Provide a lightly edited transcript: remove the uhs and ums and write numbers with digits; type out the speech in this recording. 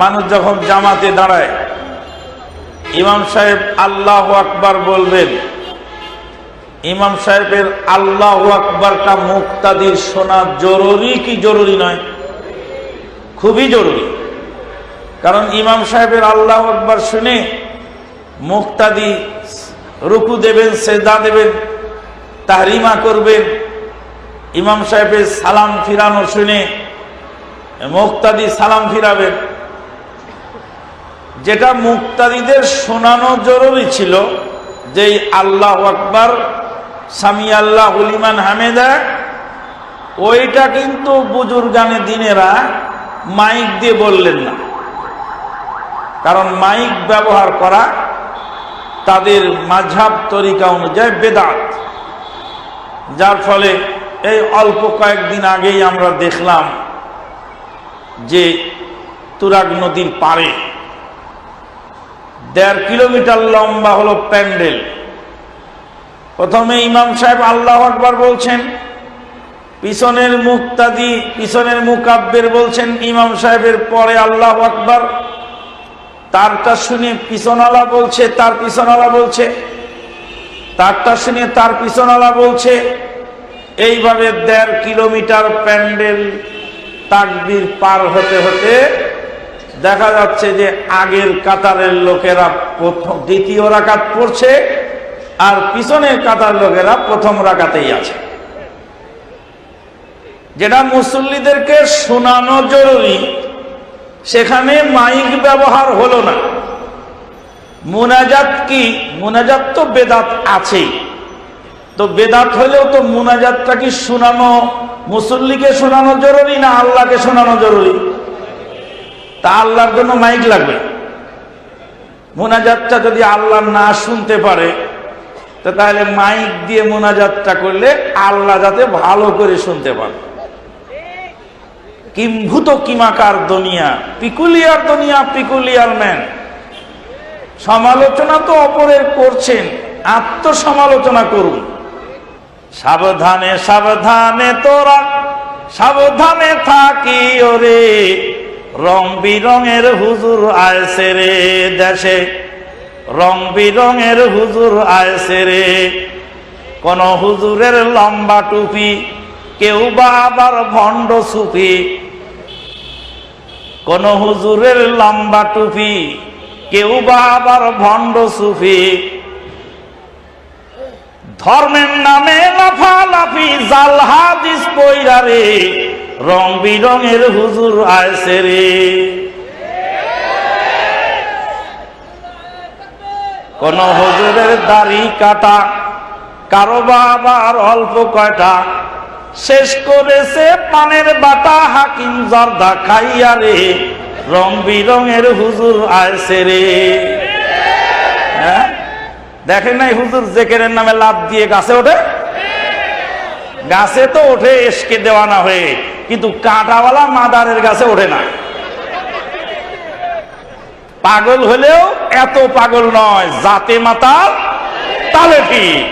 মানুষ যখন জামাতে দাঁড়ায় ইমাম সাহেব আল্লাহু আকবার বলবেন, ইমাম সাহেবের আল্লাহু আকবারটা মুক্তাদির শোনা জরুরি কি জরুরি নয়? খুবই জরুরি। কারণ ইমাম সাহেবের আল্লাহু আকবার শুনে মুক্তাদি রুকু দেবেন, সেজদা দেবেন, তাহরিমা করবেন। ইমাম সাহেবের সালাম ফিরানো শুনে মুক্তাদি সালাম ফিরাবেন। যেটা মুক্তাদিদের শোনানো জরুরি ছিল, যেই আল্লাহু আকবার সামি আল্লাহু লিমান হামিদা, ওইটা কিন্তু বুজুর্গানে দিনেরা মাইক দিয়ে বললেন না। কারণ মাইক ব্যবহার করা তাদের মাযহাব তরিকা অনুযায়ী বেদাত। যার ফলে এই অল্প কয়েকদিন আগেই আমরা দেখলাম যে তুরাগ নদীর পাড়ে 1.5 কিলোমিটার লম্বা হলো প্যান্ডেল। প্রথমে ইমাম সাহেব আল্লাহু আকবার বলছেন, পিছনের মুক্তাদি পিছনের মুকাব্বির বলছেন ইমাম সাহেবের পরে আল্লাহু আকবার, তারটা শুনে পিছনওয়ালা বলছে, তার পিছনওয়ালা বলছে, তারটা শুনে তার পিছনওয়ালা বলছে। এইভাবে 1.5 কিলোমিটার প্যান্ডেল তাকবীর পার হতে হতে দেখা যাচ্ছে যে আগের কাতারের লোকেরা দ্বিতীয় রাকাত পড়ছে আর পিছনের কাতার লোকেরা প্রথম রাকাতেই আছে। যেটা মুসল্লিদেরকে শোনানো জরুরি, সেখানে মাইক ব্যবহার হলো না। মুনাজাত কি? মুনাজাত তো বেদাত আছেই, তো বেদাত হলেও তো মুনাজাতটা কি শোনানো, মুসল্লিকে শোনানো জরুরি না আল্লাহকে শোনানো জরুরি? তা আল্লাহর জন্য মাইক লাগবে। মুনাজাতটা যদি আল্লাহ না শুনতে পারে, তো তাহলে মাইক দিয়ে মুনাজাতটা করলে আল্লাহ যাতে ভালো করে শুনতে পারে। কিম্ভূত কিমাকার দুনিয়া, পিকুলিয়ার দুনিয়া, পিকুলিয়ার ম্যান। সমালোচনা তো অপরের করছেন, আত্মসমালোচনা করুন। সাবধানে সাবধানে তোরা সাবধানে থাকি ওরে, রং বিরঙের হুজুর আইছে রে দেশে, রং বিরঙের হুজুর আইছে রে। কোন হুজুরের লম্বা টুপি, কেউ বা আবার ভণ্ড সুফি। কোন হুজুরের লম্বা টুপি, কেউ বা আবার ভণ্ড সুফি। ধর্মের নামে লাফালাফি, জাল হাদিস পয়রা রে, রং বিরঙের হুজুর আইছে রে। কোন হুজুরের দাড়ি কাটা, কারো বা আবার অল্প কয়টা, শেষ করেছে পানের বাটা হাকিম জর্দা খাইয়া রে, রং বিরঙের হুজুর আইছে রে। হ্যাঁ, দেখেন নাই হুজুর জেকেরের নামে লাভ দিয়ে গাছে ওঠে? গাছে তো ওঠে এসকে দেওয়ানা হয়ে, কিন্তু কাঁটাওয়ালা মাদারের গাছে ওঠে না। পাগল হলেও এত পাগল নয়, জাতে মাতাল তালে ঠিক।